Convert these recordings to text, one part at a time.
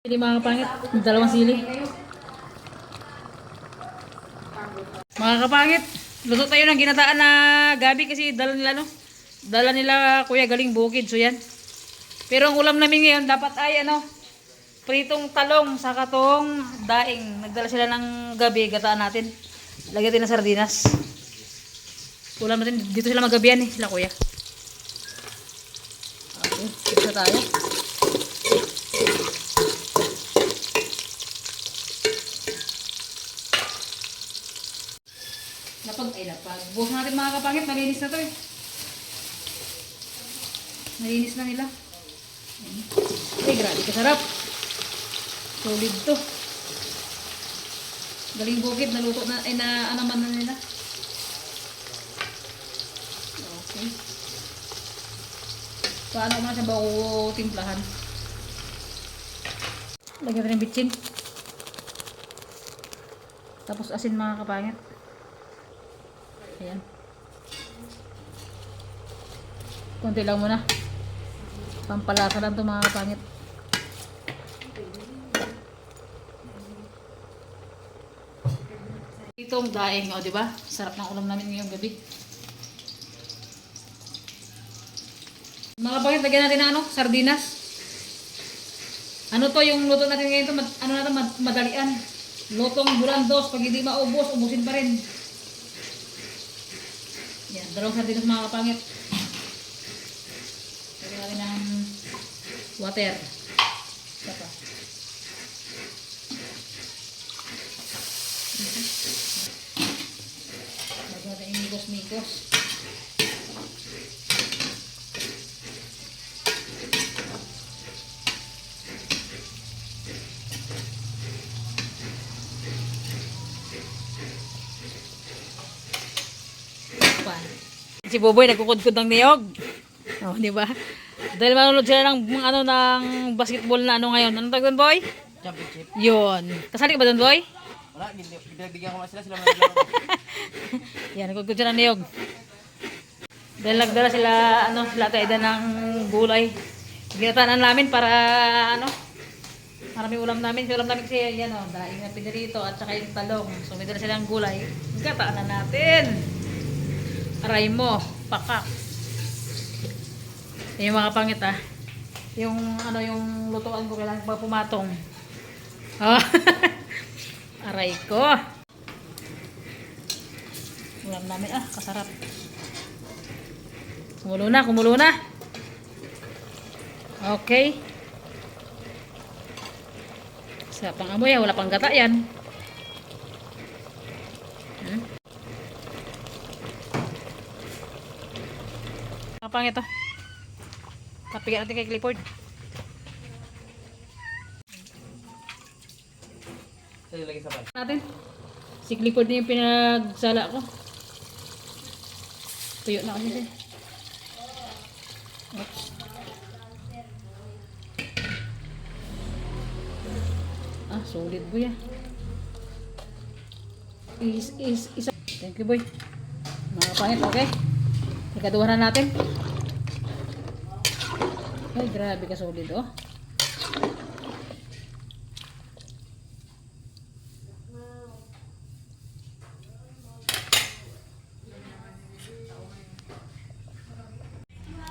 Sili mga kapangit, dalawang sili. Mga kapangit, luto tayo ng ginataan na gabi kasi dala nila no. Dala nila kuya galing bukid so yan. Pero ang ulam namin ngayon dapat ay pritong talong sa katong daing. Nagdala sila ng gabi, gataan natin. Lagyan natin ng sardinas. Ulam natin dito sila magabihan sila kuya. Okay, isa tayo. Lapag. Buhos natin mga kapangit, malinis na to eh. Malinis na nila. Ay, grabe kasarap. Solid to. Galing bukid, naluto na, naanaman na nila. Okay. Paano ko na siya bago timplahan? Lagyan natin ng bitchin. Tapos asin mga kapangit. Ayan. Kunti lang muna. Pampalasa lang ito mga kapangit. Itong daing, o diba? Sarap ng ulam namin ngayong gabi. Mga kapangit, lagyan natin ng sardinas. Ano to yung luto natin ngayon to? Madalian. Lutong bulandos. Pag hindi maubos, ubusin pa rin. Yan, dalawang sardinas mga kapangit. Lagyan natin ng water. Isa pa. Lagyan natin yung mikos-mikos. Si Boboy nagkukudkod ng niyog. Oh, di ba? Dahil manonood sila ng ng basketball na ngayon. Anong tawag doon, Boy? Championship. 'Yun. Kasali ka ba doon, Boy? Wala, bigyan ko na sila maglaro. Yan, nagkukudkod sila ng niyog. Dahil nagdala sila sila tayo ng gulay. Ginataan namin para marami ulam namin. Yung ulam namin kasi yan daing na pinirito at saka yung talong. So may dala silang gulay. Ginataan na natin. Aray mo, pakak. Yung mga pangit Yung yung lutuan ko kailangan pa pumatong. Oh. Aray ko. Ulam namin kasarap. Kumulo na. Okay. Sa pang-amoy wala pang gata yan. Kapang ito. Tapigan natin kay Clifford. Sa'yo lagi sabay. Natin. Si Clifford na yung pinagsala ko. Tuyo na kasi siya. Oops. Solid boy isa. Thank you boy. Mga pangit, okay? Ikaduhan na natin. Ay, grabe ka solid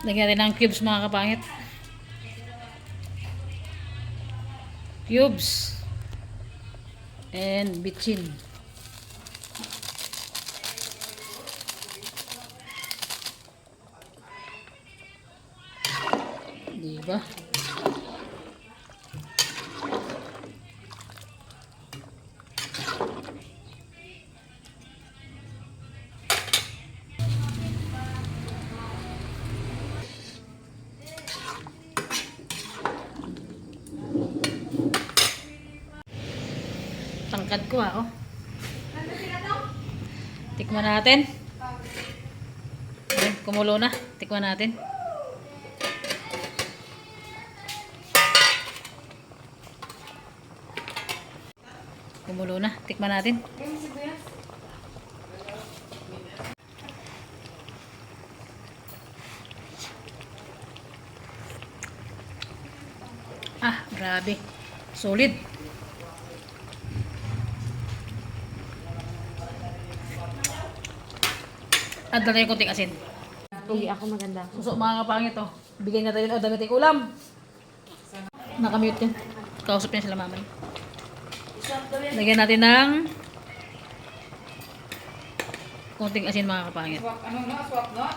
Lagyan natin ng cubes mga kapangit. Cubes. And bitchin. Diba? Tangkad ko Tikman natin. Ayan, kumulo na. Tikman natin. Kumulo na. Tikman natin. Grabe. Solid. At dala yung kunting asin. Uy, ako maganda. Suso mga kapangit oh. Bigyan natin o dami tayong ulam. Nakamute yan. Kausap niya sila mamay. Lagyan natin ng kunting asin mga kapangit. Ano no? Swap no?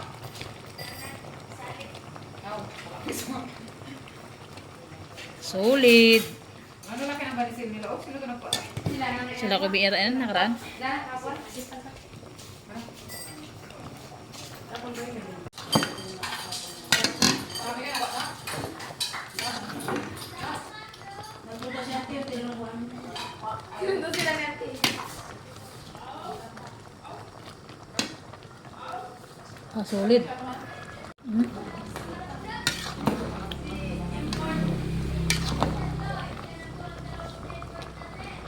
Solid. Ano laki ng balisin nila? Oh, sino ito na po? Sila ko biyata yan nakaraan. Ah, solid. Hmm.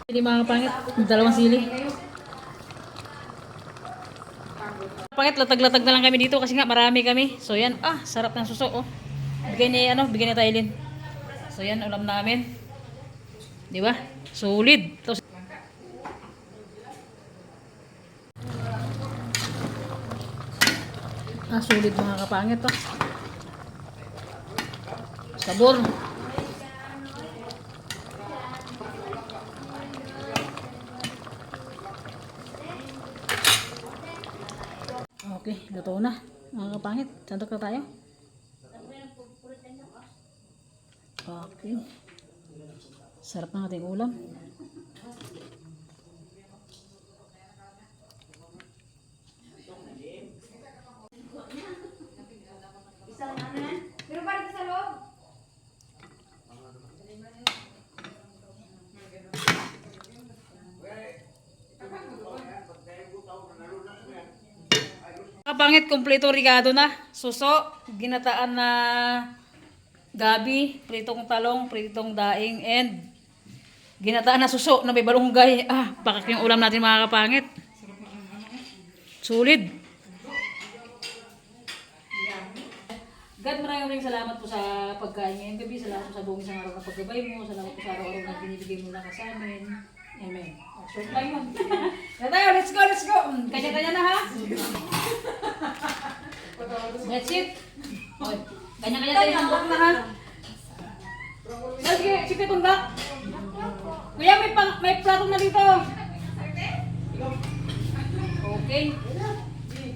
Sili mga kapangit, dalawang sili. Pangit, latag-latag na lang kami dito kasi nga marami kami. So yan, sarap ng suso oh. Bigay ni Tailin. So yan, ulam namin. Di ba? Solid. Tapos, solid mga kapangit oh. Sabor. Okay, luto na. Mga kapangit, santok na tayo. Okay. Sarap ng ating ulam. Pero parang sa loob. Kapangit, kompleto rigado na. Suso, ginataan na gabi, pritong talong, pritong daing, and ginataan na suso na may balunggay. Pakak yung ulam natin mga kapangit. Solid. God, maraming salamat po sa pagkain ngayong gabi. Salamat po sa buong isang araw na paggabay mo. Salamat po sa araw-araw na binibigay mo na sa amin. Amen. Short time mo. Kaya tayo, let's go. Kanya-kanya na ha. That's it. Oy, kanya-kanya tayo hambok na ha. Sige, sige tunggak. Kuya, may plato na dito. Okay.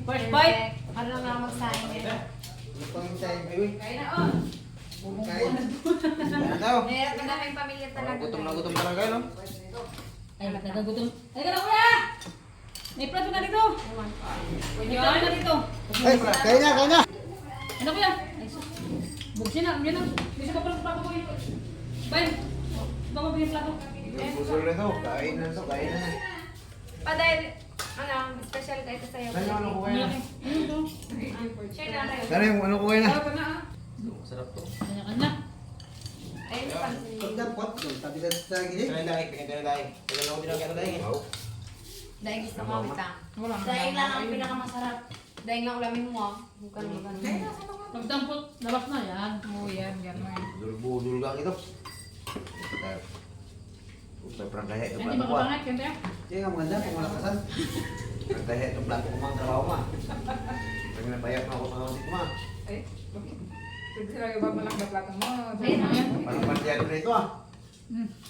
First bite. Ano nga magsahin nito? Kaya na oh. Meron ka namin pamilya talaga. Gutom na gutom talaga, no? Ay, nagkagutom. Ay, ka na kuya! May plato na dito. May plato na dito. Ay, kaya na. Ano kuya? Ay, sus. Bugsin na, yun na. Bisa pa pala plato ko yun. Bayan, baka mo yung plato. Busol na to, kain na. Pa dahil, special ka ito sa'yo. Ano ko kaya na? Ano to? Share na tayo. Sana yung ano ko kaya na? Ito na ah. Sarap to. Kanya-kanya. Ayun, pansin. Tabi sa gini. Kaya daing. Kaya lang ko din ang kaya daing. Dahil gusto mo, wait lang. Wala na. Dahil lang ang pinakamasarap. Dahil nga ulamin mo, bukan mo ganun. Pagdampot, labas na yan. Oh, yan. Gano'n. Dulgang ito. Sobrang kaya ito Hindi plato ko. makapangit, yan tayo. Hindi nga maganda kung malakasan. Sobrang kaya ito plato ko mga trabaho ma. Pag napayak na ako sa kaunti ko ma. Ay, sige sila ba malak na plato mo? Ayun na. Parang pandiyan na ito ah.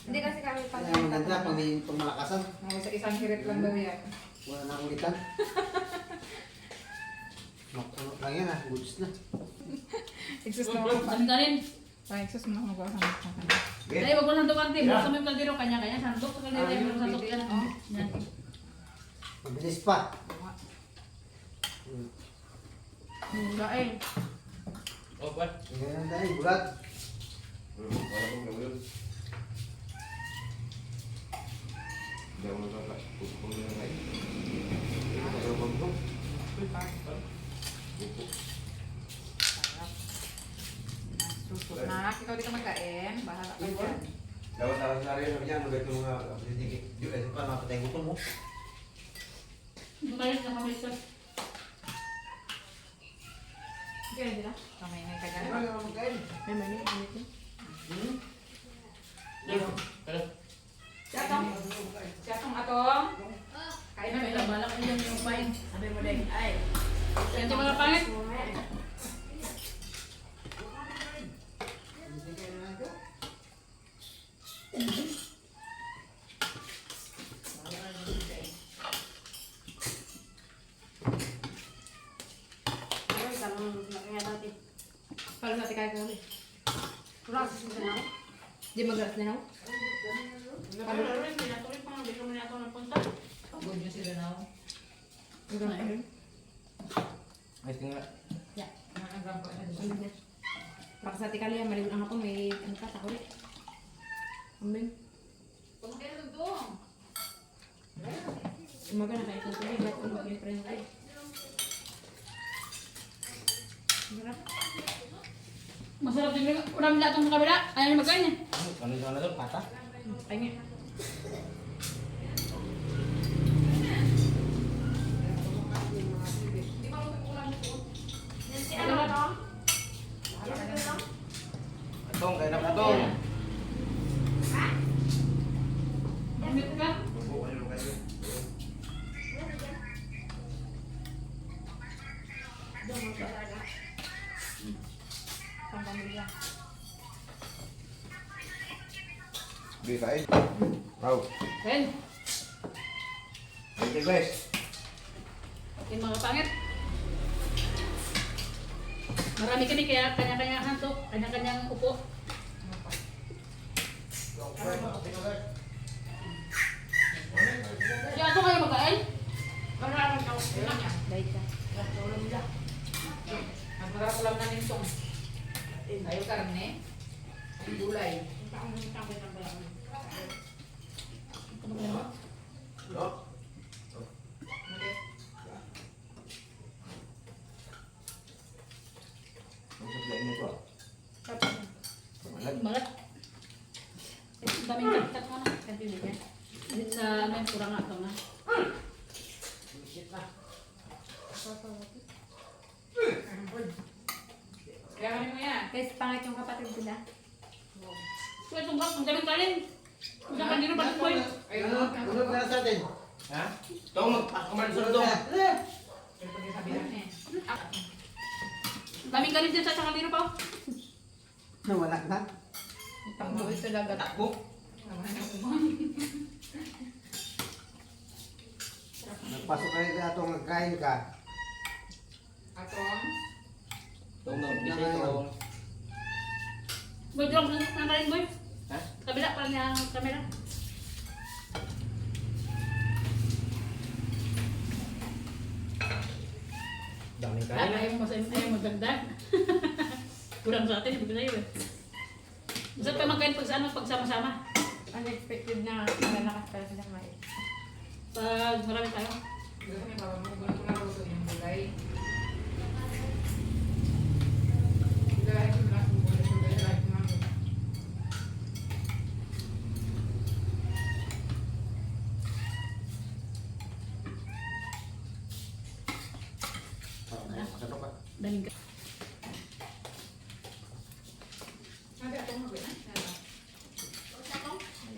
Hindi kasi kami pag Kaya maganda pag may itong malakasan. Mga sa isang hirit lang daw yan. Wala na akong ulitan. Makulot lang yan ah. Goods na. Exos na ako. Dami-damin. Ay, exos mo ako sa Dahil wag mo lang dukante. Buksan mo yung kaldero, kanya-kanya. Sandok sa kaldero, yung sandok yan. Yan. Mabilis pa. Dahil. Oh, what? Ganyan dahil, bulat. Wala pong gawin. Hindi ako nagkakak. Pupong nila ngayon. Hindi ako magpong. Susunod na. Ikaw di ka magkain. Bahala ka dyan. Dapat sa sari sabi niya, ano ito mga kapitid. Yung ito pa, napatay gutom mo. Gumalit na kami ito. Kaya nila? Kamay na ka Ano dyan. yung magkain? May mali, ano ito? Hmm? Di magalas na ako. Good nyo sila na ako. Magalas na. Ay, tingnan. Yeah. Nakagram pa na. Ano na. Baka sa tikali yan, maliwan ang hapon, may ano ka, takuli. Amen. Pumakaya na doon. Umaga na kayo itong tubig, ba't kung mag-friend kayo? Sarap. Masarap din yung ulam nila itong kabila. Ayaw niya magkain eh. Ano yung ano doon? Pata? Ay nga. Di ba Ano ba ito? Atong, kaya na patong. Umit ka. Oo, ano kayo? Pampamilya. Di kain. Wow. Kain. Thank you guys. Yung mga pangit. Marami kami kaya kanya-kanya hantok, kanya-kanyang upo. Kaya ako kayo magkain? Maraming tao. Ilan niya? Dahil ka. Ang marap ulam na nintong. Ayaw karne. Ay gulay. No? Ang sabihin mo to. Malag. Malat. Ang daming kapitat mo na. Dito sa amin, kurang nga ito na. Kaya kami mo yan. Guys, pangit yung kapatid ko na. So itong bak, ang daming kanin. Kung saan kanino pa ito boy? Ayun. Tulog na sa atin. Ha? Ito, magpakaman sa ito. Pero pag sabihan eh. Ang daming kanin dyan sa kanino pa. Nawala na. Pangbuhay talaga. Takbo. Nagpasok ka rin atong nagkain ka. Atong. Itong na, bisa itong. Boy, drop na kanin boy. Ha? Kabila pa niya ang kamera. Daming Ay, ayaw mo dagdag. Kurang sa atin, ibig sa'yo eh. Masarap kayo magkain pag sa ano, pagsama-sama. Unexpected na malalakas pala sila kumain. Pag marami tayo. Gusto niya baba mo. Gusto ko na luto yung gulay. Gulay ko na kung gulay ko na. Masarap ka. Daming ka. Sabi atong mo ba?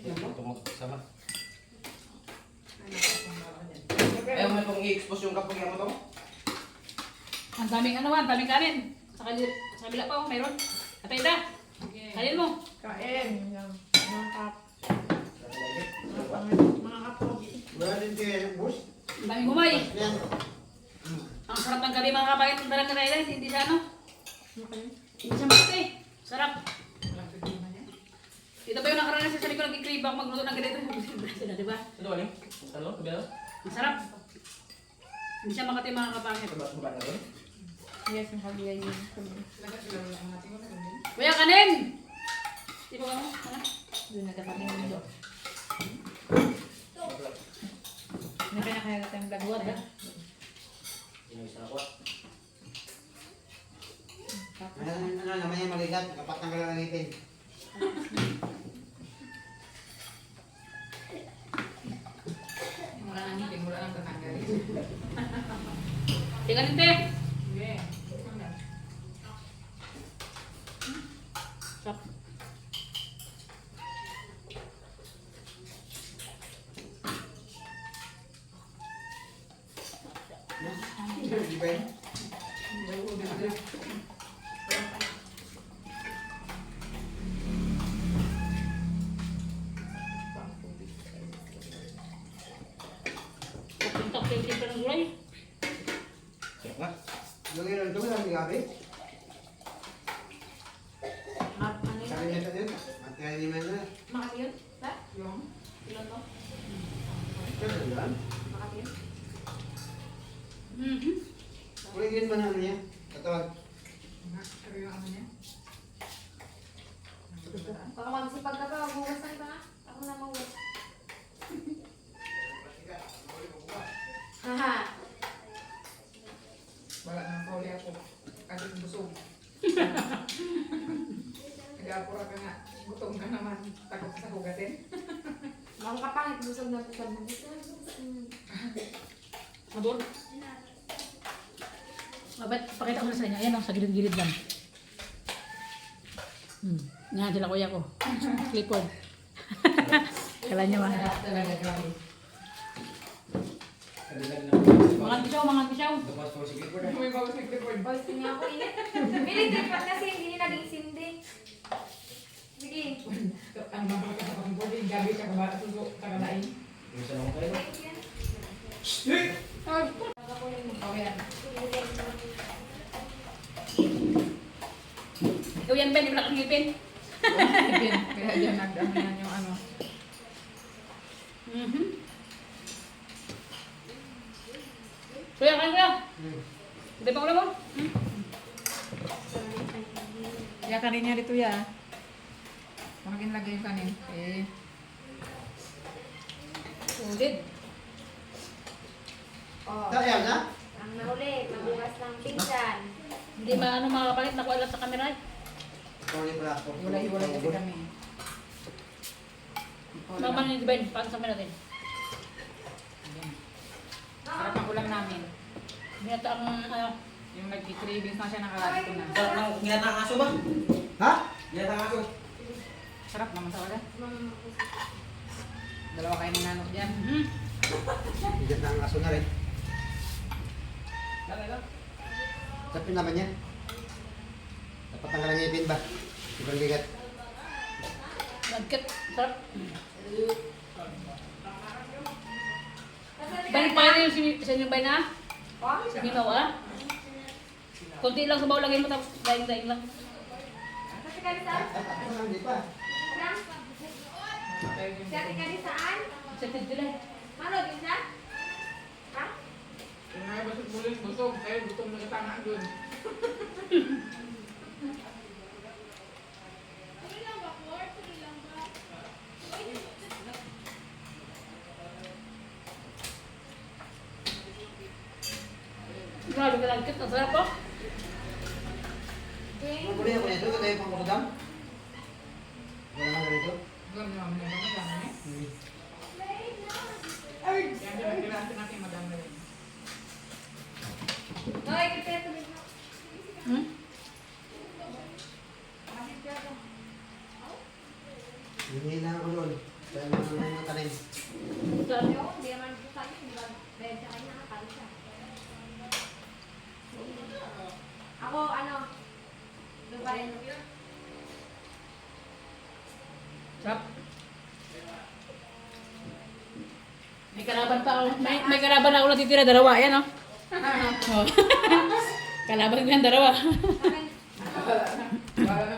Ito magsama. Ayaw mo itong i-expose yung kapag mo ito? Ang daming ano ang daming kanin. Sa kabila pa, oh, mayroon. Ate Ida, kanin mo. Kain. Mga kap. Mga kapogi. Wala din kayo, boss. Ang daming humay. Yan. Ang sarap ng gabi mga kapakit ng dalang kanila. Hindi siya ano. Hindi siya makati. Sarap. Ito ba yung nakaraan sa sarili ko nag-crave ako magluto ng ganito? Diba? Ito ano? Ano? Kabila? Masarap. Hindi siya makati mga kapakit. Baba na rin? Yes, yung hagilay yun. Kuya, kanin! Di ba mo? Ano? Doon nagkatabi ng mundo. Nakanakaya tayong vlog. Buwan ba? Inayos na ako. Ano naman yung magigat, kapatang ka lang ngipin. Wala nang ngipin, wala nang tatanggal. Tingnan din, te. Sige. Sarap. Di ba yun? Pupuntak kayo dito ng gulay. Sarap nga. Yung ilan ito, yung gabi. Ano yun? Sabi niya ito yun. Mati Kaya hindi man na. Makati yun? Ba? Yung? Ilan to? Kaya ano yan? Makati yun? Mhm. Kulit yun ba na ano niya? Katawan. Pero yung ano niya? Baka magsipag ka ba? Huwasan ka nga. Ako na mahuwas. Haha. Wala nang pauli ako. Kasi busog. Nag-aapura ka nga. Gutom ka naman. Takot sa hugatin. Baka kapangit busog na pusag mo. Abor. Ba't pakita ko na sa inyo. Ayan o, sa gilid-gilid lang. Nga sila kuya ko. Clipboard. Kala niyo ah. Talaga grabe. Mga pisaw, mga pisaw. May bawas ng clipboard. Boys, niya ako init. Pilit tripat kasi hindi naging sindi. Sige. Ang mga kapatid ko, yung gabi ka ba? Suso, tagalain. Okay yan. Ikaw yan, Ben. Di mo nakangipin. Kaya dyan nagdami yan yung ano. Mhm. Kuya, kain kuya. Hindi pa ulam mo? Ya kanin niya dito ya. Mungkin lagi yung kanin. Eh. Sulit. Oh, Kaya na? ang nahuli, mabukas ng pinsan. Hindi maano mga kapalit. Nakuha lang sa kamera. Kulit pala ako. Hiwalay-hiwalay kasi kami. Mama ni Ben. Paano sa natin? Sarap ang ulam namin. Binata ang ano. Yung nag-cravings na siya nakalagi ko na. Sarap ng ginatang aso ba? Ha? Ginatang aso. Sarap naman sa wala. Mama, Dalawa kayo ni Nanok dyan. Mhm. Ginatang aso na rin. Sapin naman yan. Dapat tanggalan niya yung ba? Sobrang bigat. Nagkit. Sarap. Ben, paano yung sa inyo Ben ah? Sa inyo ah? Kunti lang sa bawal lagay mo tapos daing-daing lang. Kasi kali saan? Hindi pa. Anang? Kasi kali saan? Excited sila eh. Mano, din siya? Ha? Yung mga basot muling busog, kayo gutom na katanga doon. Grabe ka lang kit. Ang sarap oh. Mabulit ako nito. Ito yung pangkutang. Wala nang ganito. Alam niyo, may mga madami eh. Yan din ang kirasin natin madami rin. Noy, kita ito mismo. Hmm? Hindi na ako doon. Dahil mga tanim. Sarap. Hindi naman ito sa akin. Di ba? Dahil sa kanya nakakali siya. Ako, ano? Doon pa rin. Sarap. May kalaban pa ako. May kalaban ako natitira. Dalawa. Ayan oh. Oh. Kalaban ko yan. Dalawa. Sa akin, Wala na